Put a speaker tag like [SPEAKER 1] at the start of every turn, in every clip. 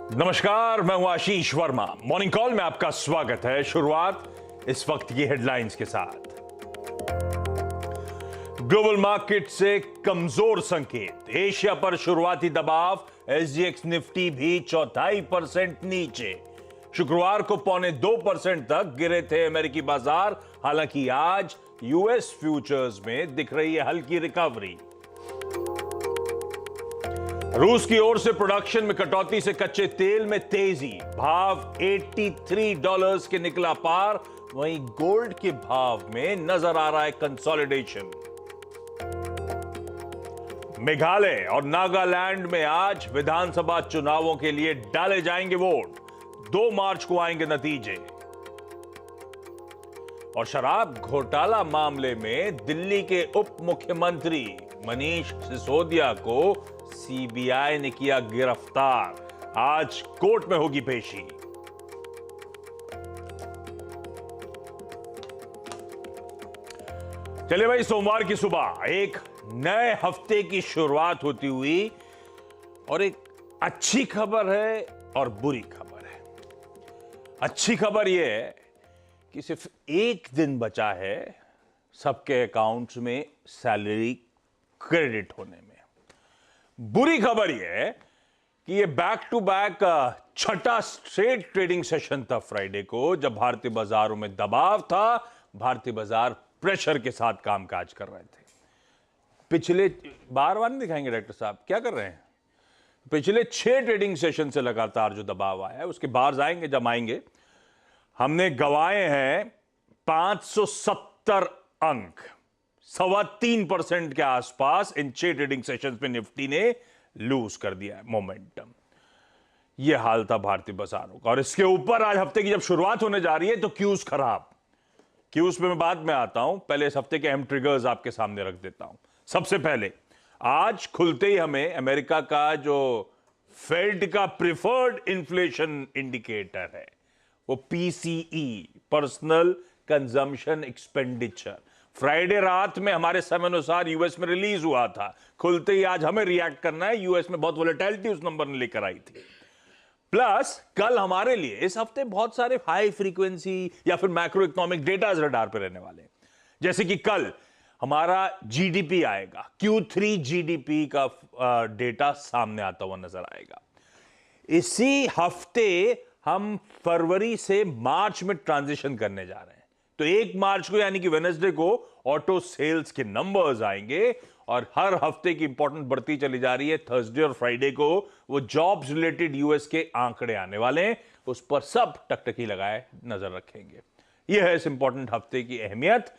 [SPEAKER 1] नमस्कार, मैं हूं आशीष वर्मा। मॉर्निंग कॉल में आपका स्वागत है। शुरुआत इस वक्त की हेडलाइंस के साथ। ग्लोबल मार्केट से कमजोर संकेत, एशिया पर शुरुआती दबाव, एसजीएक्स निफ्टी भी 0.25% नीचे। शुक्रवार को 0.25% तक गिरे थे अमेरिकी बाजार। हालांकि आज यूएस फ्यूचर्स में दिख रही है हल्की रिकवरी। रूस की ओर से प्रोडक्शन में कटौती से कच्चे तेल में तेजी, भाव $83 के निकला पार। वहीं गोल्ड के भाव में नजर आ रहा है कंसोलिडेशन। मेघालय और नागालैंड में आज विधानसभा चुनावों के लिए डाले जाएंगे वोट। 2 मार्च को आएंगे नतीजे। और शराब घोटाला मामले में दिल्ली के उप मुख्यमंत्री मनीष सिसोदिया को सीबीआई ने किया गिरफ्तार। आज कोर्ट में होगी पेशी। चलिए भाई, सोमवार की सुबह एक नए हफ्ते की शुरुआत होती हुई, और एक अच्छी खबर है और बुरी खबर है। अच्छी खबर यह है कि सिर्फ एक दिन बचा है सबके अकाउंट्स में सैलरी क्रेडिट होने में। बुरी खबर यह है कि ये बैक टू बैक छठा स्ट्रेट ट्रेडिंग सेशन था फ्राइडे को, जब भारतीय बाजारों में दबाव था। भारतीय बाजार प्रेशर के साथ कामकाज कर रहे थे। पिछले बार नहीं दिखाएंगे डॉक्टर साहब, क्या कर रहे हैं? पिछले 6 ट्रेडिंग सेशन से लगातार जो दबाव आया है, उसके बाहर आएंगे जब आएंगे। हमने गंवाए हैं 570 अंक, 3.25% के आसपास इन 6 ट्रेडिंग सेशंस में निफ्टी ने लूज कर दिया है मोमेंटम। यह हाल था भारतीय बाजारों का। और इसके ऊपर आज हफ्ते की जब शुरुआत होने जा रही है तो क्यूज खराब। क्यूज पे मैं बाद में आता हूं, पहले इस हफ्ते के अहम ट्रिगर्स आपके सामने रख देता हूं। सबसे पहले, आज खुलते ही हमें अमेरिका का जो फेड का प्रिफर्ड इन्फ्लेशन इंडिकेटर है, वो PCE, personal consumption expenditure, Friday रात में हमारे समय अनुसार यूएस में रिलीज हुआ था। खुलते ही आज हमें रिएक्ट करना है। यूएस में बहुत वोलेटिलिटी उस नंबर ने लेकर आई थी। प्लस कल हमारे लिए इस हफ्ते बहुत सारे हाई फ्रीक्वेंसी या फिर मैक्रो इकोनॉमिक डेटा रडार पे रहने वाले हैं। जैसे कि कल हमारा जीडीपी आएगा, Q3 जीडीपी का डेटा सामने आता हुआ नजर आएगा। इसी हफ्ते हम फरवरी से मार्च में ट्रांजिशन करने जा रहे हैं। तो 1 मार्च को यानी कि वेडनेसडे को ऑटो सेल्स के नंबर्स आएंगे, और हर हफ्ते की इंपॉर्टेंस बढ़ती चली जा रही है। थर्सडे और फ्राइडे को वो जॉब्स रिलेटेड यूएस के आंकड़े आने वाले हैं, उस पर सब टकटकी लगाए नजर रखेंगे। यह है इस इंपॉर्टेंट हफ्ते की अहमियत।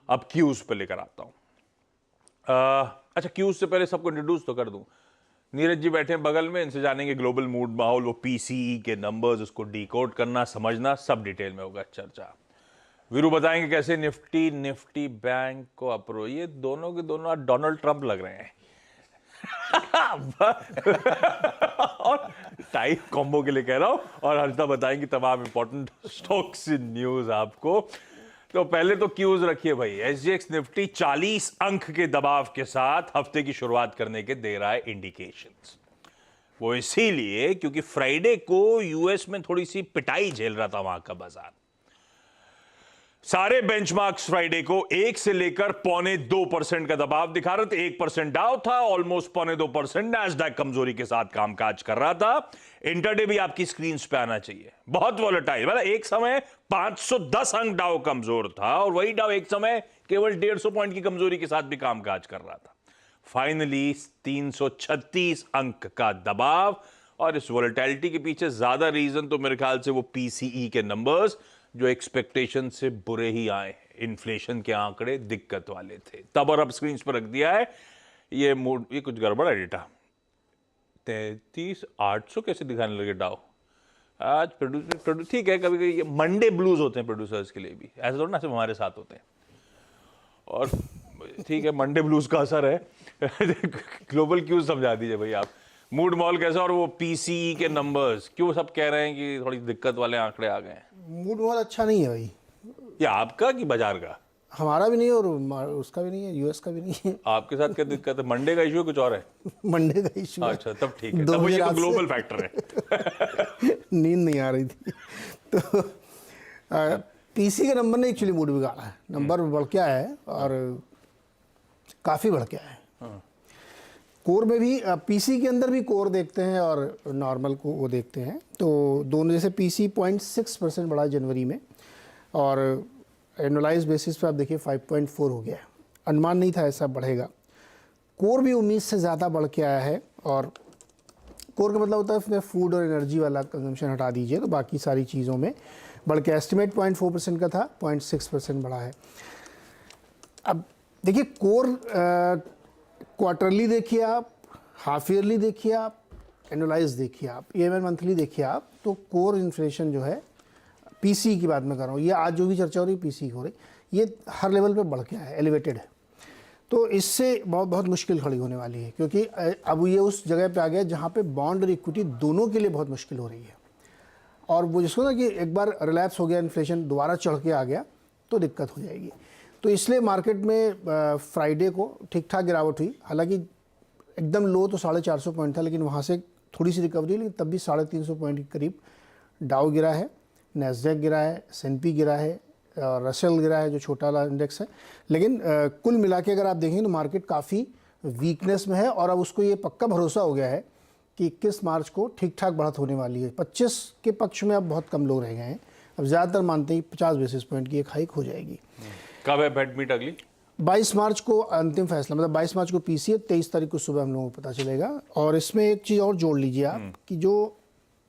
[SPEAKER 1] अब क्यूज पर लेकर आता हूं। अच्छा, क्यूज से पहले सबको इंट्रोड्यूस तो कर दूं। नीरज जी बैठे हैं बगल में, इनसे जानेंगे ग्लोबल मूड माहौल, वो पीसीई के नंबर्स, उसको डिकोड करना, समझना, सब डिटेल में होगा चर्चा। वीरू बताएंगे कैसे निफ्टी बैंक को अप्रो, ये दोनों के दोनों डोनाल्ड ट्रंप लग रहे हैं। और टाइप कॉम्बो के लिए कह रहा हूं। और हर्षदा बताएंगे तमाम इंपॉर्टेंट स्टॉक्स न्यूज आपको। तो पहले तो क्यूज रखिए भाई। एसजीएक्स निफ्टी 40 अंक के दबाव के साथ हफ्ते की शुरुआत करने के दे रहा है इंडिकेशंस। वो इसीलिए क्योंकि फ्राइडे को यूएस में थोड़ी सी पिटाई झेल रहा था वहां का बाजार। सारे बेंचमार्क्स फ्राइडे को 1 से लेकर 0.25% का दबाव दिखा रहे थे। 1% डाउ था, ऑलमोस्ट 0.2%। नैस्डैक कमजोरी के साथ कामकाज कर रहा था। इंटरडे भी आपकी स्क्रीन पे आना चाहिए। बहुत वोलेटाइल, मतलब एक समय 510 अंक डाउ कमजोर था, और वही डाउ एक समय केवल 150 पॉइंट की कमजोरी के साथ भी कामकाज कर रहा था। फाइनली 336 अंक का दबाव। और इस वोलेटिलिटी के पीछे ज्यादा रीजन तो मेरे ख्याल से वो पीसीई के नंबर्स, जो एक्सपेक्टेशन से बुरे ही आए। इन्फ्लेशन के आंकड़े दिक्कत वाले थे तब, और अब स्क्रीन पर रख दिया है। ये कुछ गड़बड़ है डेटा। 33,800 कैसे दिखाने लगे डाउ आज? प्रोड्यूसर ठीक है, कभी कभी ये मंडे ब्लूज होते हैं प्रोड्यूसर्स के लिए भी, ऐसा थोड़ा ना सिर्फ हमारे साथ होते हैं। और ठीक है, मंडे ब्लूज का असर है। ग्लोबल क्यूज समझा दीजिए भाई आप। मूड मॉल कैसा, और वो पीसीई के नंबर्स क्यों सब कह रहे हैं कि थोड़ी दिक्कत वाले आंकड़े आ गए हैं?
[SPEAKER 2] मूड मॉल अच्छा नहीं है भाई।
[SPEAKER 1] या आपका कि बाजार का?
[SPEAKER 2] हमारा भी नहीं है और उसका भी नहीं है, यूएस का भी नहीं है।
[SPEAKER 1] आपके साथ क्या दिक्कत है? मंडे का इशू कुछ और है?
[SPEAKER 2] मंडे का इशू है।
[SPEAKER 1] अच्छा, तब ठीक है,
[SPEAKER 2] दो
[SPEAKER 1] तब
[SPEAKER 2] बजे
[SPEAKER 1] ये तो
[SPEAKER 2] रात से
[SPEAKER 1] ग्लोबल फैक्टर है।
[SPEAKER 2] नींद नहीं आ रही थी। तो पीसी का नंबर ने एक्चुअली मूड बिगाड़ा है, नंबर बढ़ के आया है और काफ़ी बढ़ के आया है। कोर में भी पीसी के अंदर भी कोर देखते हैं और नॉर्मल को वो देखते हैं, तो दोनों जैसे पीसी 0.6% बढ़ा जनवरी में और एनुअलाइज बेसिस पे आप देखिए 5.4 हो गया है। अनुमान नहीं था ऐसा बढ़ेगा। कोर भी उम्मीद से ज़्यादा बढ़ के आया है और कोर का मतलब होता है उसमें फूड और एनर्जी वाला कंजम्पशन हटा दीजिए तो बाकी सारी चीज़ों में बढ़ के एस्टिमेट 0.4% का था, 0.6% बढ़ा है। अब देखिए कोर क्वार्टरली देखिए आप, हाफ ईयरली देखिए आप, एनुअलाइज देखिए आप, ईएमआई मंथली देखिए आप, तो कोर इन्फ्लेशन जो है पीसी की बात मैं कर रहा हूँ, ये आज जो भी चर्चा हो रही है पीसी की हो रही, ये हर लेवल पे बढ़ के आया है, एलिवेटेड है। तो इससे बहुत मुश्किल खड़ी होने वाली है क्योंकि अब ये उस जगह पे आ गया जहाँ पे बॉन्ड और इक्विटी दोनों के लिए बहुत मुश्किल हो रही है। और वो जिसको ना कि एक बार रिलैप्स हो गया, इन्फ्लेशन दोबारा चढ़ के आ गया तो दिक्कत हो जाएगी। तो इसलिए मार्केट में फ्राइडे को ठीक ठाक गिरावट हुई, हालांकि एकदम लो तो 450 पॉइंट था, लेकिन वहाँ से थोड़ी सी रिकवरी, लेकिन तब भी 350 पॉइंट के करीब डाउ गिरा है, नैस्डैक गिरा है, S&P गिरा है, रसेल गिरा है जो छोटा वाला इंडेक्स है। लेकिन कुल मिला के अगर आप देखें तो मार्केट काफ़ी वीकनेस में है और अब उसको ये पक्का भरोसा हो गया है कि 21 मार्च को ठीक ठाक बढ़त होने वाली है। 25 के पक्ष में अब बहुत कम लोग रह गए हैं, अब ज़्यादातर मानते हैं 50 बेसिस पॉइंट की एक हाइक हो जाएगी।
[SPEAKER 1] कब है फेड मीट अगली?
[SPEAKER 2] 22 मार्च को अंतिम फैसला, मतलब 22 मार्च को पीसी है, 23 तारीख को सुबह हम लोगों को पता चलेगा। और इसमें एक चीज़ और जोड़ लीजिए आप कि जो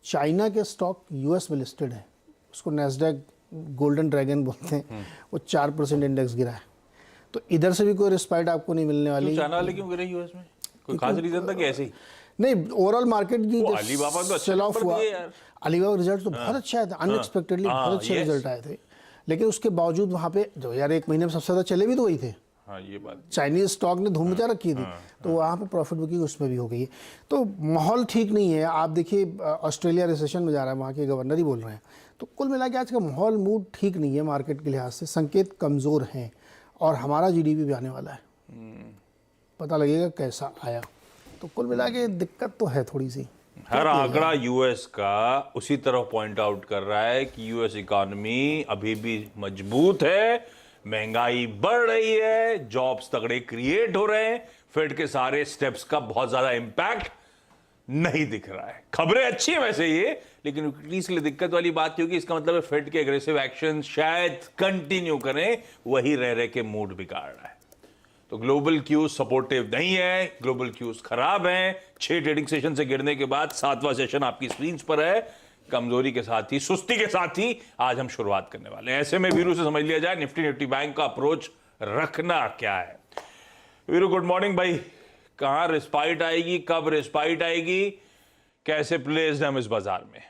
[SPEAKER 2] चाइना के स्टॉक यूएस में लिस्टेड है, उसको नैस्डैक गोल्डन ड्रैगन बोलते हैं, वो 4% इंडेक्स गिरा है। तो इधर से भी कोई रिस्पाइट आपको नहीं मिलने वाली।
[SPEAKER 1] चाइना वाले क्यों गिरे यूएस में? कोई खास रीजन था कि ऐसे ही?
[SPEAKER 2] नहीं, ओवरऑल मार्केट की
[SPEAKER 1] अलीबाबा तो अच्छा
[SPEAKER 2] सेल ऑफ हुआ। अलीबाबा रिजल्ट तो बहुत अच्छा आया था, अनएक्सपेक्टेडली बहुत अच्छे रिजल्ट आए थे, लेकिन उसके बावजूद वहाँ पे जो यार एक महीने में सबसे ज़्यादा चले भी तो वही थे।
[SPEAKER 1] हाँ, ये बात
[SPEAKER 2] चाइनीज स्टॉक ने धूम मचा रखी थी, तो वहाँ पे प्रॉफिट बुकिंग उसमें भी हो गई है। तो माहौल ठीक नहीं है। आप देखिए ऑस्ट्रेलिया रिसेशन में जा रहा है, वहाँ के गवर्नर ही बोल रहे हैं। तो कुल मिला के आज का माहौल मूड ठीक नहीं है मार्केट के लिहाज से, संकेत कमज़ोर हैं और हमारा जीडीपी भी आने वाला है, पता लगेगा कैसा आया। तो कुल मिला के दिक्कत तो है थोड़ी सी।
[SPEAKER 1] हर आंकड़ा यूएस का उसी तरह पॉइंट आउट कर रहा है कि यूएस इकोनॉमी अभी भी मजबूत है, महंगाई बढ़ रही है, जॉब्स तगड़े क्रिएट हो रहे हैं, फेड के सारे स्टेप्स का बहुत ज्यादा इंपैक्ट नहीं दिख रहा है। खबरें अच्छी है वैसे ये, लेकिन इक्विटीज के लिए दिक्कत वाली बात क्योंकि इसका मतलब है फेड के एग्रेसिव एक्शन शायद कंटिन्यू करें, वही रह रहे के मूड बिगाड़ रहा है। तो ग्लोबल क्यूज सपोर्टिव नहीं है, ग्लोबल क्यूज खराब हैं। 6 ट्रेडिंग सेशन से गिरने के बाद 7वां सेशन आपकी स्क्रीन पर है। कमजोरी के साथ ही, सुस्ती के साथ ही आज हम शुरुआत करने वाले हैं। ऐसे में वीरू से समझ लिया जाए निफ्टी बैंक का अप्रोच रखना क्या है। वीरू गुड मॉर्निंग भाई, कहां रिस्पाइट आएगी, कब रिस्पाइट आएगी, कैसे प्लेस्ड हम इस बाजार में?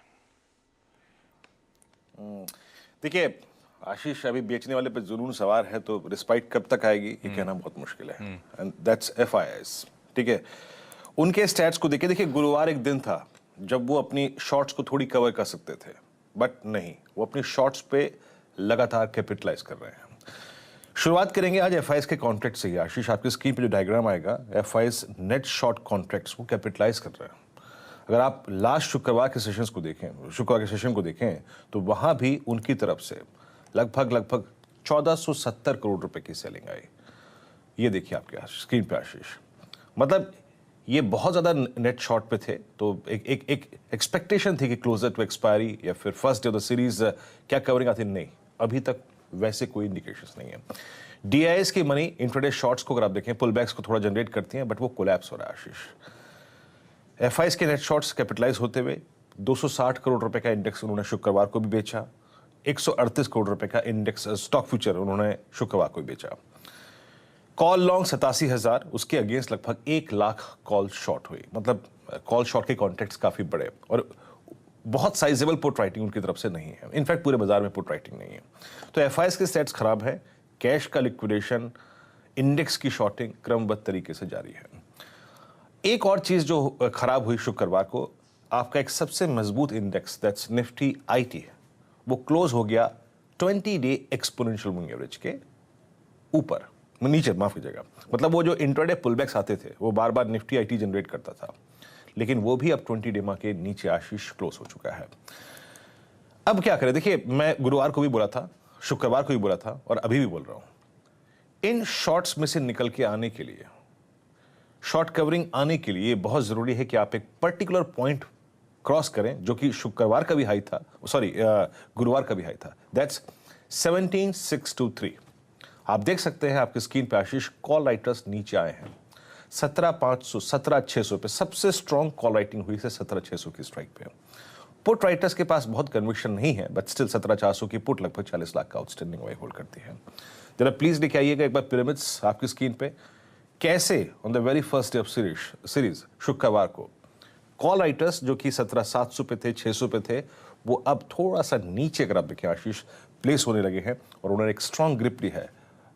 [SPEAKER 3] देखिए आशीष, अभी बेचने वाले पे जुनून सवार है, तो रिस्पाइट कब तक आएगी ये कहना बहुत मुश्किल है। एंड दैट्स FIS, ठीक है। उनके स्टैट्स को देखिए, गुरुवार एक दिन था जब वो अपनी शॉर्ट्स को थोड़ी कवर कर सकते थे, बट नहीं, वो अपनी शॉर्ट्स पे लगातार कैपिटलाइज कर रहे हैं। शुरुआत करेंगे आज FIS के कॉन्ट्रैक्ट से ही। आशीष, आपकी स्क्रीन पे जो डायग्राम आएगा, FIS नेट शॉर्ट कॉन्ट्रैक्ट्स को कैपिटलाइज कर रहे हैं। अगर आप लास्ट शुक्रवार के सेशन को देखें तो वहां भी उनकी तरफ से लगभग 1470 करोड़ रुपए की सेलिंग आई। ये देखिए आपके स्क्रीन पे आशीष, मतलब ये बहुत ज्यादा नेट शॉर्ट पे थे। तो एक एक्सपेक्टेशन थी कि क्लोजर टू एक्सपायरी या फिर first day of the series क्या कवरिंग आती, नहीं, अभी तक वैसे कोई इंडिकेशंस नहीं है। DIs की मनी इंट्राडे शॉर्ट्स को अगर आप देखें, पुल बैक्स को थोड़ा जनरेट करती हैं, बट वो कोलैप्स हो रहा है आशीष। FIs के नेट शॉर्ट्स कैपिटलाइज होते हुए 260 करोड़ रुपए का इंडेक्स उन्होंने शुक्रवार को भी बेचा, 138 करोड़ रुपए का इंडेक्स स्टॉक फ्यूचर उन्होंने शुक्रवार को बेचा। कॉल लॉन्ग 87,000, उसके अगेंस्ट लगभग 1 लाख कॉल शॉर्ट हुई। मतलब कॉल शॉर्ट के कॉन्ट्रैक्ट्स काफी बड़े और बहुत साइजेबल पुट राइटिंग उनकी तरफ से नहीं है। इनफैक्ट पूरे बाजार में पुट राइटिंग नहीं है। तो FIs के स्टेट्स खराब है, कैश का लिक्विडेशन, इंडेक्स की शॉर्टिंग क्रमबद्ध तरीके से जारी है। एक और चीज जो खराब हुई शुक्रवार को, आपका एक सबसे मजबूत इंडेक्स दैट्स निफ्टी IT, वो क्लोज हो गया 20 डे एक्सपोनेंशियल मूविंग एवरेज के ऊपर, नीचे माफ कीजिएगा, मतलब वो जो इंट्राडे पुलबैक्स आते थे वो बार बार निफ्टी आईटी जनरेट करता था, लेकिन वो भी अब 20 डेमा के नीचे आशीष क्लोज हो चुका है। अब क्या करें? देखिए, मैं गुरुवार को भी बोला था, शुक्रवार को भी बोला था और अभी भी बोल रहा हूं, इन शॉर्ट्स में से निकल के आने के लिए, शॉर्ट कवरिंग आने के लिए बहुत जरूरी है कि आप एक पर्टिकुलर पॉइंट क्रॉस करें जो कि शुक्रवार का भी हाई था, सॉरी गुरुवार का भी हाई था, दैट्स 17,623। आप देख सकते हैं आपकी स्क्रीन पे आशीष, कॉल राइटर्स नीचे आए हैं 17,500, 17,600 पे सबसे स्ट्रॉन्ग कॉल राइटिंग हुई है 17,600 की स्ट्राइक पे। पुट राइटर्स के पास बहुत कन्विक्शन नहीं है, बट स्टिल 17,400 की पुट लगभग 40 लाख का आउटस्टैंडिंग वही होल्ड करती है। जरा प्लीज लेके आइएगा एक बार पिरामिड्स आपकी स्क्रीन पे, कैसे on the very first day of series शुक्रवार को कॉल राइटर्स जो कि 17,700 पे थे, 600 पे थे, वो अब थोड़ा सा नीचे अगर आप देखें आशीष प्लेस होने लगे हैं और उन्होंने एक स्ट्रॉन्ग ग्रिप ली है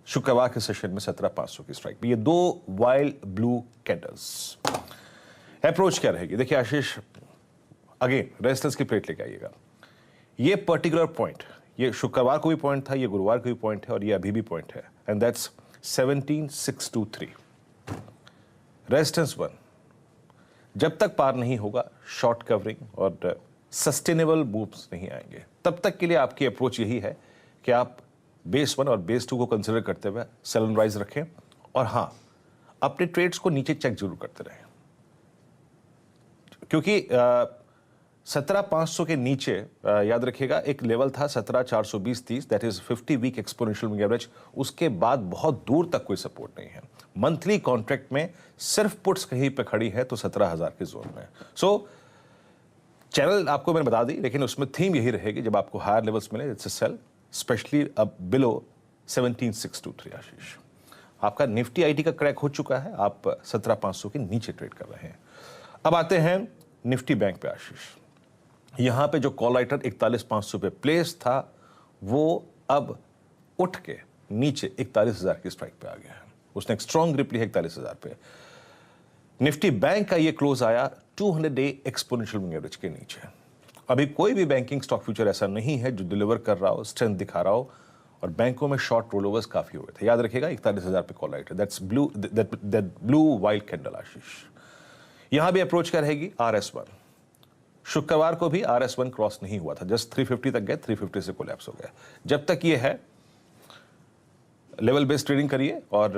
[SPEAKER 3] शुक्रवार के सेशन में 17,500 की स्ट्राइक पे। ये दो वाइल्ड ब्लू कैंडल्स, अप्रोच क्या रहेगी? देखिए आशीष, अगेन रेजिस्टेंस की प्लेट लेके आइएगा। ये पर्टिकुलर पॉइंट, ये शुक्रवार को भी पॉइंट था, ये गुरुवार को भी पॉइंट है और ये अभी भी पॉइंट है, एंड दैट्स 17,623 रेजिस्टेंस 1। जब तक पार नहीं होगा, शॉर्ट कवरिंग और सस्टेनेबल मूव्स नहीं आएंगे। तब तक के लिए आपकी अप्रोच यही है कि आप बेस 1 और बेस 2 को कंसिडर करते हुए सेल एंड राइज रखें, और हां, अपने ट्रेड्स को नीचे चेक जरूर करते रहें, क्योंकि 17,500 के नीचे याद रखिएगा एक लेवल था 17,420-30, that is 50 week exponential moving average. उसके बाद बहुत दूर तक कोई सपोर्ट नहीं है। मंथली कॉन्ट्रैक्ट में सिर्फ पुट्स कहीं पे खड़ी है तो 17,000 के जोन में। सो चैनल आपको मैंने बता दी, लेकिन उसमें थीम यही रहेगी, जब आपको हायर लेवल्स मिले इट्स अ सेल, स्पेशली अब बिलो 17,623 आशीष। आपका निफ्टी आईटी का क्रैक हो चुका है, आप 17,500 के नीचे ट्रेड कर रहे हैं। अब आते हैं निफ्टी बैंक पे आशीष। यहां पे जो कॉल राइटर 41,500 पे प्लेस था, वो अब उठ के नीचे 41,000 की स्ट्राइक पे आ गया है। उसने एक स्ट्रॉन्ग ग्रिप ली है 41,000 पे। निफ्टी बैंक का ये क्लोज आया 200 डे एक्सपोनेंशियल मूविंग एवरेज के नीचे। अभी कोई भी बैंकिंग स्टॉक फ्यूचर ऐसा नहीं है जो डिलीवर कर रहा हो, स्ट्रेंथ दिखा रहा हो, और बैंकों में शॉर्ट रोलओवर्स काफी हुए थे। याद रखिएगा 41,000 पे call writer, that's blue wild candle Ashish. यहां भी अप्रोच क्या रहेगी? RS1। शुक्रवार को भी RS1 क्रॉस नहीं हुआ था, जस्ट 350 तक गए, 350 से कोलैप्स हो गया। जब तक ये है, लेवल बेस्ड ट्रेडिंग करिए और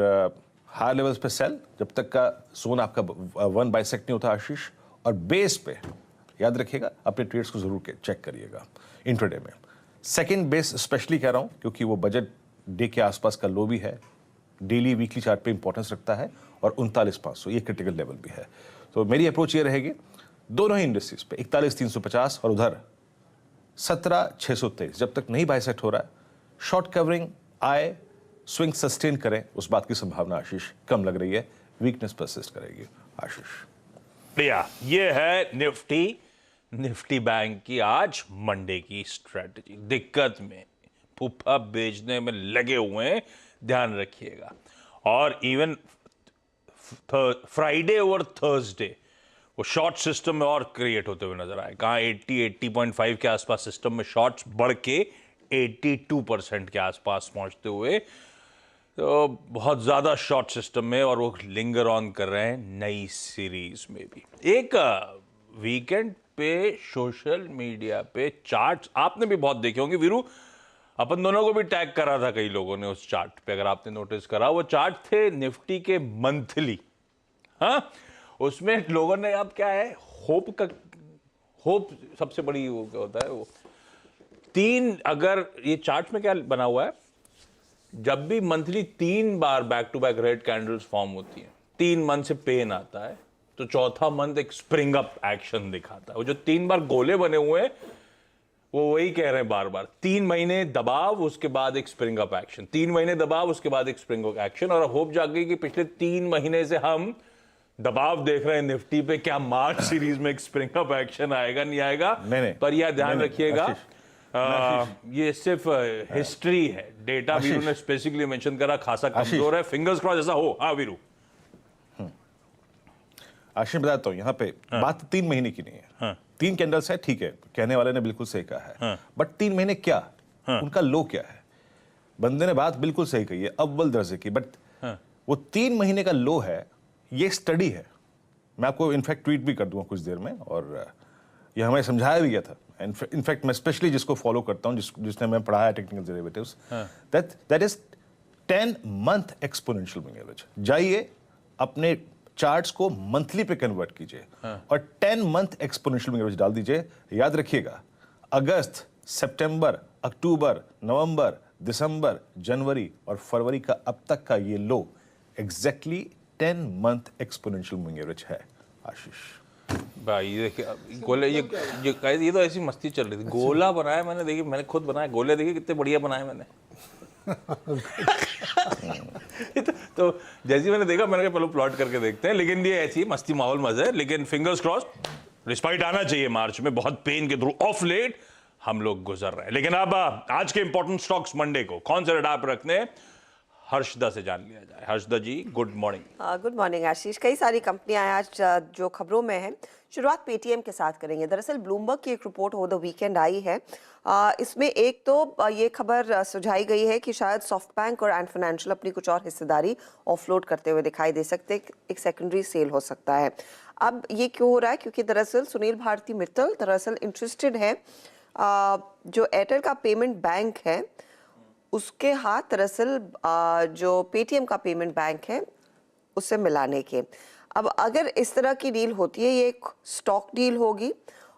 [SPEAKER 3] हायर लेवल्स पे सेल, जब तक का जोन आपका 1 बाइसेक्ट नहीं होता आशीष। और बेस पे याद रखिएगा अपने ट्रेड्स को जरूर चेक करिएगा इंट्राडे में। सेकंड बेस स्पेशली कह रहा हूं क्योंकि वो बजट डे के आसपास का लो भी है, डेली वीकली चार्ट पे इंपॉर्टेंस रखता है, और 39,500 ये क्रिटिकल लेवल भी है। तो मेरी अप्रोच ये रहेगी दोनों ही इंडस्ट्रीज पे 41,350 और उधर 17,623, जब तक नहीं बाइसेक्ट हो रहा है, शॉर्ट कवरिंग आए, स्विंग सस्टेन करें, उस बात की संभावना आशीष कम लग रही है। वीकनेस परसिस्ट करेगी आशीष।
[SPEAKER 1] बढ़िया, ये है निफ्टी बैंक की आज मंडे की स्ट्रेटजी। दिक्कत में पुप्पा बेचने में लगे हुए हैं, ध्यान रखिएगा। और इवन फ्राइडे और थर्सडे वो शॉर्ट सिस्टम में और क्रिएट होते हुए नजर आए। कहाँ 80-80.5 के आसपास सिस्टम में शॉर्ट्स बढ़ के 82% के आसपास पहुंचते हुए, तो बहुत ज्यादा शॉर्ट सिस्टम में, और वो लिंगर ऑन कर रहे हैं नई सीरीज में भी। एक वीकेंड पे सोशल मीडिया पे चार्ट्स आपने भी बहुत देखे होंगे वीरू, अपन दोनों को भी टैग करा था कई लोगों ने उस चार्ट पे, अगर आपने नोटिस करा। वो चार्ट थे निफ्टी के मंथली। हाँ, उसमें लोगों ने, अब क्या है, होप सबसे बड़ी वो क्या होता है, वो 3, अगर ये चार्ट में क्या बना हुआ है, जब भी मंथली 3 बार back to back red candles form होती हैं, 3 मंथ से पेन आता है, तो चौथा मंथ एक स्प्रिंग अप एक्शन दिखाता है। वो जो 3 बार गोले बने हुए हैं, वो वही कह रहे हैं बार बार, 3 महीने दबाव, उसके बाद एक स्प्रिंग अप एक्शन, 3 महीने दबाव, उसके बाद एक स्प्रिंग अप एक्शन। और होप जागी कि पिछले 3 महीने से हम दबाव देख रहे हैं निफ्टी पे, क्या मार्च सीरीज में एक स्प्रिंग अप एक्शन आएगा, नहीं आएगा।
[SPEAKER 3] नहीं,
[SPEAKER 1] पर यह ध्यान रखिएगा, ये सिर्फ हिस्ट्री है, डेटा वीरू ने स्पेसिफिकली मेंशन करा खासा कमजोर है, फिंगर्स क्रॉस ऐसा हो। हाँ वीरू,
[SPEAKER 3] आशीष बताता हूं, यहाँ पे बात 3 महीने की नहीं है।
[SPEAKER 1] हाँ।
[SPEAKER 3] 3 कैंडल्स है, ठीक है, कहने वाले ने बिल्कुल सही कहा है, बट 3 महीने क्या, उनका लो क्या है? बंदे ने बात बिल्कुल सही कही है, अव्वल दर्जे की, बट वो 3 महीने का लो है, ये स्टडी है। मैं आपको इनफैक्ट ट्वीट भी कर दूंगा कुछ देर में, और ये हमें समझाया भी गया था। इनफैक्ट मैं स्पेशली जिसको फॉलो करता हूँ, जिसने मैं पढ़ाया technical derivatives, that is 10 month exponential moving average. जाइए अपने चार्ट्स को मंथली पे कन्वर्ट कीजिए और 10 मंथ एक्सपोनेंशियल मूविंग एवरेज डाल दीजिए। याद रखिएगा, अगस्त, सितंबर, अक्टूबर, नवंबर, दिसंबर, जनवरी और फरवरी का अब तक का ये low exactly 10 month exponential moving average है। आशीष
[SPEAKER 1] भाई ये देखिए गोले, ये तो ऐसी मस्ती चल रही थी। गोला बनाया मैंने, देखिए मैंने खुद बनाया गोले, देखिए कितने बढ़िया बनाए मैंने। तो जैसे मैंने देखा, मैंने कहा चलो प्लॉट करके देखते हैं, लेकिन ये ऐसी मस्ती माहौल मजा है। लेकिन फिंगर्स क्रॉस, रिस्पाइट आना चाहिए मार्च में, बहुत पेन के थ्रू ऑफ लेट हम लोग गुजर रहे हैं। लेकिन अब आज के इंपॉर्टेंट स्टॉक्स मंडे को कौन से रडार पर रखने, हर्षदा से जान लिया जाए। हर्षदा जी, गुड मॉर्निंग।
[SPEAKER 4] गुड मॉर्निंग आशीष। कई सारी कंपनियां आज जो खबरों में हैं, शुरुआत पेटीएम के साथ करेंगे। दरअसल ब्लूमबर्ग की एक report over the weekend I है। इसमें एक तो ये खबर सुझाई गई है कि शायद सॉफ्ट बैंक और एंड फाइनेंशियल अपनी कुछ और हिस्सेदारी ऑफलोड करते हुए दिखाई दे सकते हैं, एक सेकेंडरी सेल हो सकता है। अब ये क्यों हो रहा है? क्योंकि दरअसल सुनील भारती मित्तल दरअसल इंटरेस्टेड है जो एयरटेल का पेमेंट बैंक है उसके हाथ दरअसल जो पेटीएम का पेमेंट बैंक है उससे मिलाने के। अब अगर इस तरह की डील होती है, ये एक स्टॉक डील होगी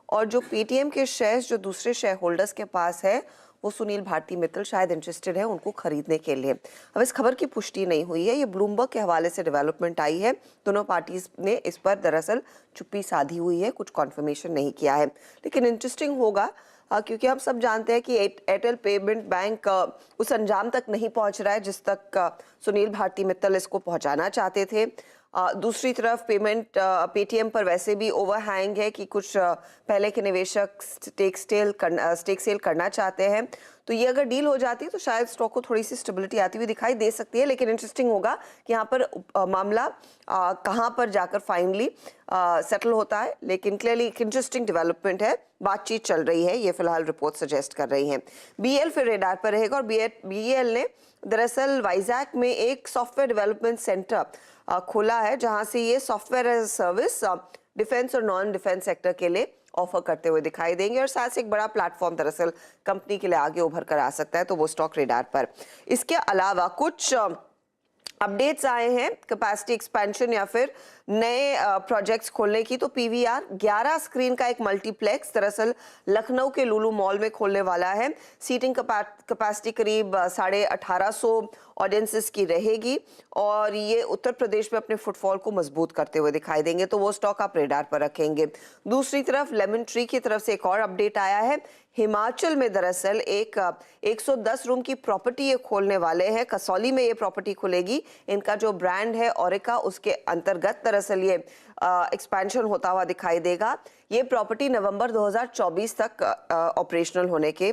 [SPEAKER 4] और जो पेटीएम के शेयर्स जो दूसरे शेयर होल्डर्स के पास है वो सुनील भारती मित्तल शायद इंटरेस्टेड है उनको खरीदने के लिए। अब इस खबर की पुष्टि नहीं हुई है, ये ब्लूमबर्ग के हवाले से डेवलपमेंट आई है। दोनों पार्टीज ने इस पर दरअसल चुप्पी साधी हुई है, कुछ कॉन्फर्मेशन नहीं किया है। लेकिन इंटरेस्टिंग होगा क्योंकि हम सब जानते हैं कि एयरटेल पेमेंट बैंक उस अंजाम तक नहीं पहुंच रहा है जिस तक सुनील भारती मित्तल इसको पहुंचाना चाहते थे। दूसरी तरफ पेटीएम पर वैसे भी ओवरहैंग है कि कुछ पहले के निवेशक स्टेक सेल करना चाहते हैं। तो ये अगर डील हो जाती है तो शायद स्टॉक को थोड़ी सी स्टेबिलिटी आती हुई दिखाई दे सकती है। लेकिन इंटरेस्टिंग होगा कि यहाँ पर मामला कहाँ पर जाकर फाइनली सेटल होता है। लेकिन क्लियरली एक इंटरेस्टिंग डेवलपमेंट है, बातचीत चल रही है, ये फिलहाल रिपोर्ट सजेस्ट कर रही हैं। बीएल फिर रेडार पर रहेगा और बीएल ने दरअसल वाइजैक में एक सॉफ्टवेयर डेवलपमेंट सेंटर खोला है जहां से ये सॉफ्टवेयर एज सर्विस डिफेंस और नॉन डिफेंस सेक्टर के लिए ऑफर करते हुए दिखाई देंगे और साथ से एक बड़ा प्लेटफॉर्म दरअसल कंपनी के लिए आगे उभर कर आ सकता है, तो वो स्टॉक रेडार पर। इसके अलावा कुछ अपडेट्स आए हैं कैपेसिटी एक्सपेंशन या फिर नए प्रोजेक्ट्स खोलने की। तो पीवीआर 11 स्क्रीन का एक मल्टीप्लेक्स दरअसल लखनऊ के लुलु मॉल में खोलने वाला है। सीटिंग कैपेसिटी करीब 1850 ऑडियंसेस की रहेगी और ये उत्तर प्रदेश में अपने फुटफॉल को मजबूत करते हुए दिखाई देंगे, तो वो स्टॉक आप रेडार पर रखेंगे। दूसरी तरफ लेमन ट्री की तरफ से एक और अपडेट आया है। हिमाचल में दरअसल एक 110 रूम की प्रॉपर्टी ये खोलने वाले हैं, कसौली में ये प्रॉपर्टी खुलेगी। इनका जो ब्रांड है ओरिका, उसके अंतर्गत दरअसल ये एक्सपेंशन होता हुआ दिखाई देगा। ये प्रॉपर्टी नवंबर 2024 तक ऑपरेशनल होने के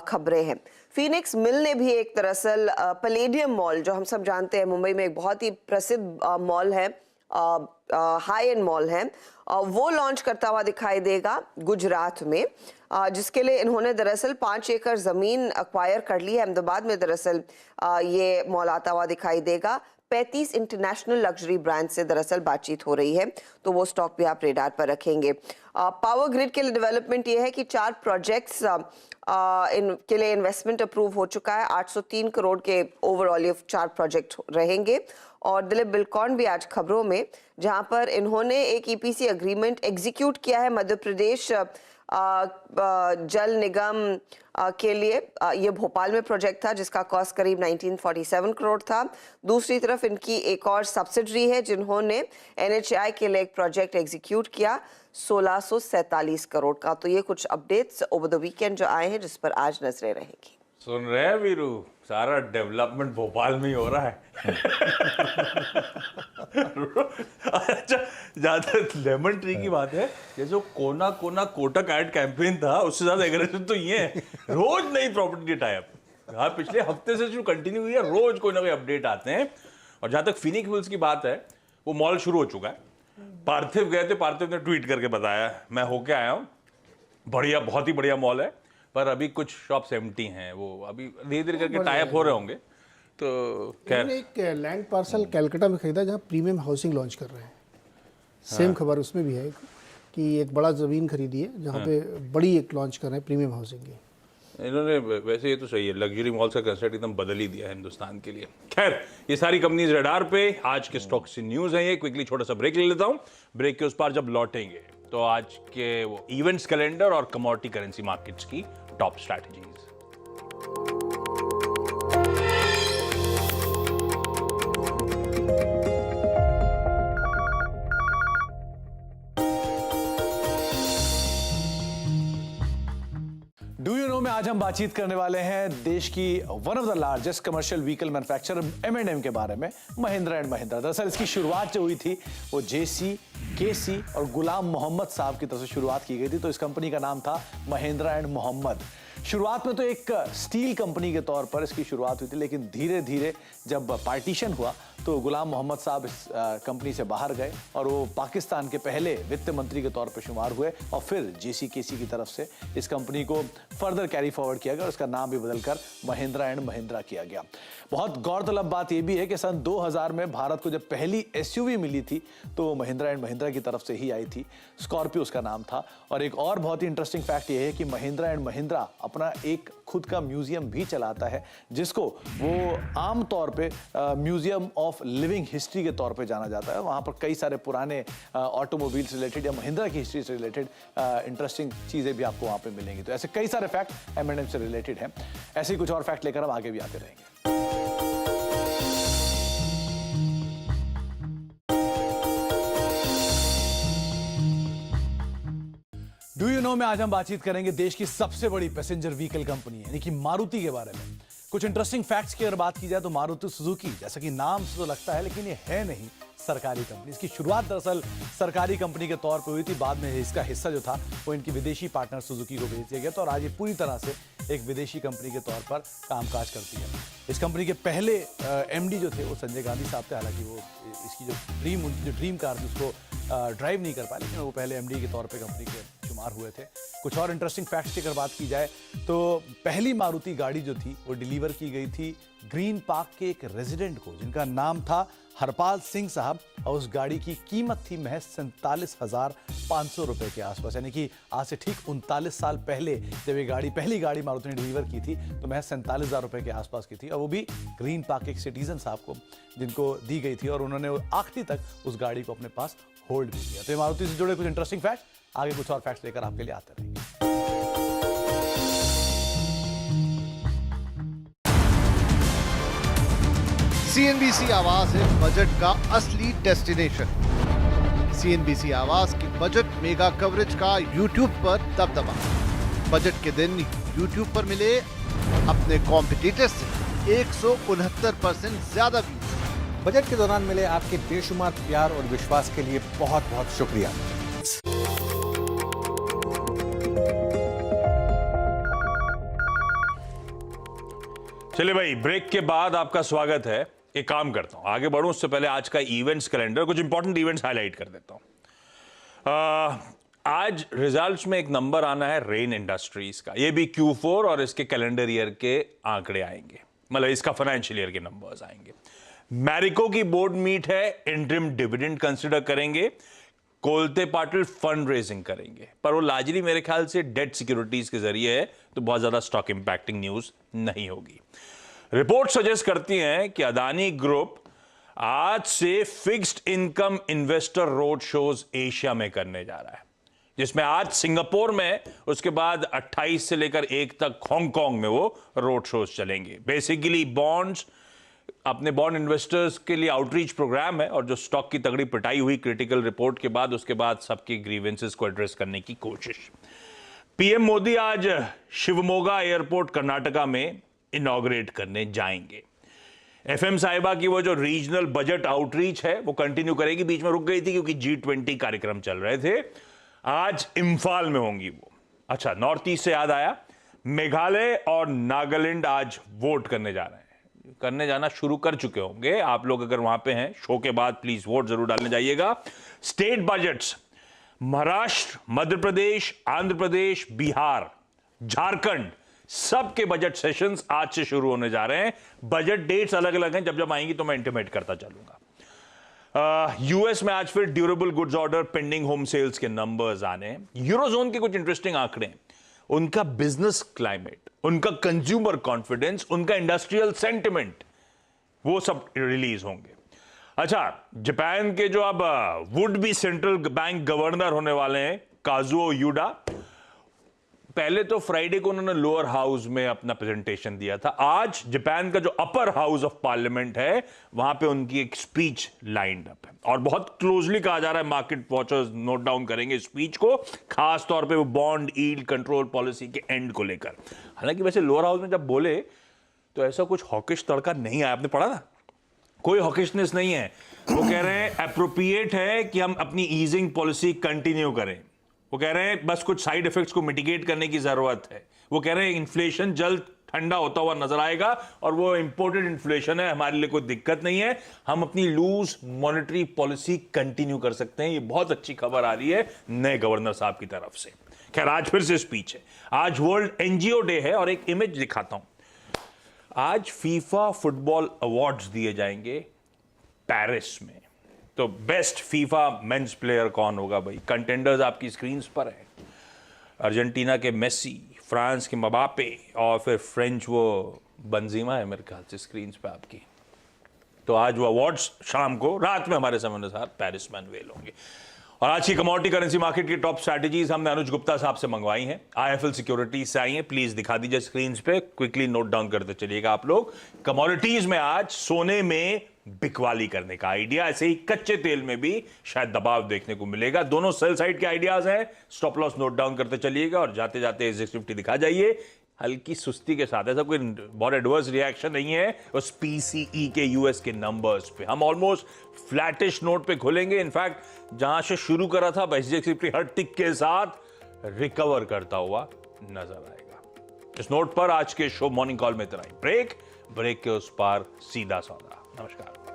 [SPEAKER 4] खबरें हैं। फीनिक्स मिल ने भी एक दरअसल पैलेडियम मॉल, जो हम सब जानते हैं मुंबई में एक बहुत ही प्रसिद्ध मॉल है, हाई एंड मॉल है, वो लॉन्च करता हुआ दिखाई देगा गुजरात में, जिसके लिए इन्होंने दरअसल 5 एकड़ जमीन अक्वायर कर ली है। अहमदाबाद में दरअसल ये मॉल आता हुआ दिखाई देगा। 35 इंटरनेशनल लग्जरी ब्रांड से दरअसल बातचीत हो रही है, तो वो स्टॉक भी आप रेडार पर रखेंगे। पावर ग्रिड के लिए डेवलपमेंट ये है कि 4 प्रोजेक्ट्स के लिए इन्वेस्टमेंट अप्रूव हो चुका है। 803 करोड़ के ओवरऑल ये 4 प्रोजेक्ट रहेंगे। और दिलीप बिल्डकॉन भी आज खबरों में, जहां पर इन्होंने एक ईपीसी एग्रीमेंट एग्जीक्यूट किया है मध्य प्रदेश जल निगम के लिए। ये भोपाल में प्रोजेक्ट था जिसका कॉस्ट करीब 1947 करोड़ था। दूसरी तरफ इनकी एक और सब्सिडरी है जिन्होंने एनएचआई के लिए एक प्रोजेक्ट एग्जीक्यूट किया 1647 करोड़ का। तो ये कुछ अपडेट्स ओवर द वीकेंड जो आए हैं जिस पर आज नजरें रहेंगी।
[SPEAKER 1] सुन रहे हैं वीरू, सारा डेवलपमेंट भोपाल में ही हो रहा है। अच्छा, जहाँ तक लेमन ट्री की बात है, जैसे कोना कोना कोटक एड कैंपेन था, उससे ज्यादा एग्रेसिव तो ये है, रोज नई प्रॉपर्टी टाई अप। हाँ, पिछले हफ्ते से जो कंटिन्यू हुई है, रोज कोई ना कोई अपडेट आते हैं। और जहाँ तक फिनिक्स मिल्स की बात है, वो मॉल शुरू हो चुका है। पार्थिव गए थे, पार्थिव ने ट्वीट करके बताया मैं होके आया हूँ, बढ़िया, बहुत ही बढ़िया मॉल है। पर अभी कुछ शॉप्स एम्प्टी हैं, वो अभी धीरे धीरे करके टाई अप हो रहे होंगे। तो
[SPEAKER 2] इन्होंने एक लैंड पार्सल कलकत्ता में खरीदा जहाँ प्रीमियम हाउसिंग लॉन्च कर रहे हैं। सेम खबर उसमें भी है कि एक बड़ा ज़मीन खरीदी है जहाँ पे बड़ी एक लॉन्च कर रहे हैं प्रीमियम हाउसिंग की।
[SPEAKER 1] इन्होंने वैसे ये तो सही है, लग्जरी मॉल्स का कंसेप्ट एकदम बदल ही दिया है हिंदुस्तान के लिए। खैर, ये सारी कंपनीज रडार पे। आज के स्टॉक से न्यूज है ये, क्विकली छोटा सा ब्रेक ले लेता हूं। ब्रेक के उस पार जब लौटेंगे तो आज के वो इवेंट्स कैलेंडर और कमोडिटी करेंसी मार्केट्स की top strategies.
[SPEAKER 5] Do you know में आज हम बातचीत करने वाले हैं देश की one of the largest commercial vehicle manufacturer M&M के बारे में, महिंद्रा एंड महिंद्रा। दरअसल इसकी शुरुआत जो हुई थी वो JC, KC और गुलाम मोहम्मद साहब की तरफ से शुरुआत की गई थी। तो इस कंपनी का नाम था महिंद्रा एंड मोहम्मद। शुरुआत में तो एक स्टील कंपनी के तौर पर इसकी शुरुआत हुई थी, लेकिन धीरे धीरे जब पार्टीशन हुआ तो गुलाम मोहम्मद साहब इस कंपनी से बाहर गए और वो पाकिस्तान के पहले वित्त मंत्री के तौर पर शुमार हुए और फिर JC, KC की तरफ से इस कंपनी को फर्दर कैरी फॉरवर्ड किया गया और इसका नाम भी बदलकर महिंद्रा एंड महिंद्रा किया गया। बहुत गौरतलब बात यह भी है कि सन 2000 में भारत को जब पहली SUV मिली थी तो महिंद्रा एंड महिंद्रा की तरफ से ही आई थी। स्कॉर्पियो उसका नाम था। और एक और बहुत ही इंटरेस्टिंग फैक्ट यह है कि महिंद्रा एंड महिंद्रा अपना एक खुद का म्यूजियम भी चलाता है, जिसको वो आमतौर पे म्यूजियम ऑफ लिविंग हिस्ट्री के तौर पे जाना जाता है। वहाँ पर कई सारे पुराने ऑटोमोबाइल से रिलेटेड या महिंद्रा की हिस्ट्री से रिलेटेड इंटरेस्टिंग चीज़ें भी आपको वहाँ पे मिलेंगी। तो ऐसे कई सारे फैक्ट M&M से रिलेटेड हैं। ऐसे ही कुछ और फैक्ट लेकर हम आगे भी आते रहेंगे। डू यू नो में आज हम बातचीत करेंगे देश की सबसे बड़ी पैसेंजर व्हीकल कंपनी यानी कि मारुति के बारे में। कुछ इंटरेस्टिंग फैक्ट्स की अगर बात की जाए तो मारुति सुजुकी, जैसा कि नाम से तो लगता है लेकिन ये है नहीं सरकारी कंपनी। इसकी शुरुआत दरअसल सरकारी कंपनी के तौर पर हुई थी। बाद में इसका हिस्सा जो था वो इनकी विदेशी पार्टनर सुजुकी को बेच दिया गया था और आज ये पूरी तरह से एक विदेशी कंपनी के तौर पर कामकाज करती है। इस कंपनी के पहले MD जो थे वो संजय गांधी साहब थे। हालांकि वो इसकी उनकी जो ड्रीम कार थी उसको ड्राइव नहीं कर पाए, लेकिन वो पहले MD के तौर पे कंपनी के शुमार हुए थे। कुछ और इंटरेस्टिंग फैक्ट्स की अगर बात की जाए तो पहली मारुति गाड़ी जो थी वो डिलीवर की गई थी ग्रीन पार्क के एक रेजिडेंट को, जिनका नाम था हरपाल सिंह साहब, और उस गाड़ी की कीमत थी महज 47,500 रुपए के आसपास। यानी कि आज से ठीक 39 साल पहले जब ये पहली गाड़ी मारुति ने डिलीवर की थी तो महज 47,000 रुपए के आसपास की थी, और वो भी ग्रीन पार्क के एक सिटीजन साहब को जिनको दी गई थी, और उन्होंने आखिरी तक उस गाड़ी को अपने पास होल्ड भी किया। तो ये मारुति से जुड़े कुछ इंटरेस्टिंग फैक्ट, आगे कुछ और फैक्ट्स लेकर आपके लिए आते रहेंगे।
[SPEAKER 6] CNBC आवाज है बजट का असली डेस्टिनेशन। CNBC आवाज की बजट मेगा कवरेज का YouTube पर दबदबा। बजट के दिन YouTube पर मिले अपने कॉम्पिटिटर्स से 169% ज्यादा व्यूज।
[SPEAKER 7] बजट के दौरान मिले आपके बेशुमार प्यार और विश्वास के लिए बहुत बहुत शुक्रिया।
[SPEAKER 1] चलिए भाई, ब्रेक के बाद आपका स्वागत है। एक काम करता हूं, आगे बढ़ूं उससे पहले आज का इवेंट्स कैलेंडर, कुछ इंपॉर्टेंट इवेंट्स हाईलाइट कर देता हूं। आज रिजल्ट्स में एक नंबर आना है रेन इंडस्ट्रीज का। ये भी Q4 और इसके कैलेंडर ईयर के आंकड़े आएंगे, मतलब इसका फाइनेंशियल ईयर के नंबर्स आएंगे। मैरिको की बोर्ड मीट है, इंटरिम डिविडेंड कंसिडर करेंगे। कोलते पाटिल फंड रेजिंग करेंगे, पर वो लार्जली मेरे ख्याल से डेट सिक्योरिटीज के जरिए है, तो बहुत ज्यादा स्टॉक इंपैक्टिंग न्यूज नहीं होगी। रिपोर्ट सजेस्ट करती हैं कि अदानी ग्रुप आज से fixed income investor road shows Asia में करने जा रहा है, जिसमें आज सिंगापुर में, उसके बाद 28 से लेकर 1 तक हांगकांग में वो रोड शोज चलेंगे। बेसिकली बॉन्ड्स, अपने बॉन्ड इन्वेस्टर्स के लिए आउटरीच प्रोग्राम है, और जो स्टॉक की तगड़ी पिटाई हुई क्रिटिकल रिपोर्ट के बाद, उसके बाद सबकी ग्रीवेंसेस को एड्रेस करने की कोशिश। पीएम मोदी आज शिवमोगा एयरपोर्ट कर्नाटका में इनॉग्रेट करने जाएंगे। FM साहिबा की वो जो रीजनल बजट आउटरीच है वो कंटिन्यू करेगी, बीच में रुक गई थी क्योंकि G20 कार्यक्रम चल रहे थे। आज इंफाल में होंगी वो। अच्छा, नॉर्थ ईस्ट से याद आया, मेघालय और नागालैंड आज वोट करने जा रहे हैं। करने जाना शुरू कर चुके होंगे आप लोग, अगर वहां पे हैं शो के बाद प्लीज वोट जरूर डालने जाइएगा। स्टेट बजट्स, महाराष्ट्र, मध्य प्रदेश, आंध्र प्रदेश, बिहार झारखंड, सबके बजट सेशंस आज से शुरू होने जा रहे हैं। बजट डेट्स अलग अलग हैं, जब जब आएंगी तो मैं इंटीमेट करता चलूंगा। यूएस में आज फिर durable goods order, pending home sales के नंबर्स आने हैं। यूरोजोन के कुछ इंटरेस्टिंग आंकड़े, उनका बिजनेस क्लाइमेट, उनका कंज्यूमर कॉन्फिडेंस, उनका इंडस्ट्रियल सेंटिमेंट, वो सब रिलीज होंगे। अच्छा, जापान के जो अब would be central bank governor होने वाले हैं, काजुओ यूडा, पहले तो फ्राइडे को उन्होंने लोअर हाउस में अपना प्रेजेंटेशन दिया था। आज जापान का जो अपर हाउस ऑफ पार्लियामेंट है, वहां पे उनकी एक स्पीच लाइंड अप है और बहुत क्लोजली कहा जा रहा है, मार्केट वॉचर्स नोट डाउन करेंगे स्पीच को, खास तौर पे वो बॉन्ड यील्ड कंट्रोल पॉलिसी के एंड को लेकर। हालांकि वैसे लोअर हाउस में जब बोले तो ऐसा कुछ हॉकिश तड़का नहीं आया, आपने पढ़ा ना, कोई हॉकिशनेस नहीं है। वो कह रहे हैं अप्रोप्रिएट है कि हम अपनी ईजिंग पॉलिसी कंटिन्यू करें। वो कह रहे हैं बस कुछ साइड इफेक्ट्स को मिटिगेट करने की जरूरत है। वो कह रहे हैं इन्फ्लेशन जल्द ठंडा होता हुआ नजर आएगा और वो इंपोर्टेड इन्फ्लेशन है, हमारे लिए कोई दिक्कत नहीं है, हम अपनी लूज मॉनेटरी पॉलिसी कंटिन्यू कर सकते हैं। ये बहुत अच्छी खबर आ रही है नए गवर्नर साहब की तरफ से। खैर, आज फिर से स्पीच है। आज वर्ल्ड एनजीओ डे है और एक इमेज दिखाता हूं। आज फीफा फुटबॉल अवार्ड्स दिए जाएंगे पेरिस में। तो बेस्ट फीफा मेंस प्लेयर कौन होगा भाई? कंटेंडर्स आपकी स्क्रीन पर है। अर्जेंटीना के मेसी, फ्रांस के मबापे और फिर फ्रेंच वो बंजीमा है मेरे ख्याल से स्क्रीन पे आपकी। तो आज वो अवार्ड्स शाम को, रात में हमारे समय अनुसार पेरिस में अनवेल होंगे। और आज की कमोडिटी करेंसी मार्केट की टॉप स्ट्रैटेजीज हमने अनुज गुप्ता साहब से मंगवाई हैं, आईएफएल सिक्योरिटीज से आई हैं। प्लीज दिखा दीजिए स्क्रीन पे, क्विकली नोट डाउन करते चलिएगा आप लोग। कमोडिटीज में आज सोने में बिकवाली करने का आइडिया, ऐसे ही कच्चे तेल में भी शायद दबाव देखने को मिलेगा। दोनों सेल साइड के आइडियाज हैं। स्टॉप लॉस नोट डाउन करते चलिएगा और जाते जाते एग्जिट दिखा जाइए हल्की सुस्ती के साथ। ऐसा कोई बहुत एडवर्स रिएक्शन नहीं है उस पीसीई के यूएस के नंबर्स पे। हम ऑलमोस्ट फ्लैटिश नोट पे खुलेंगे। इनफैक्ट जहां से शुरू करा था एचडीएफसी हर टिक के साथ रिकवर करता हुआ नजर आएगा। इस नोट पर आज के शो मॉर्निंग कॉल में इतना ही। ब्रेक के उस पार सीधा सौदा। नमस्कार।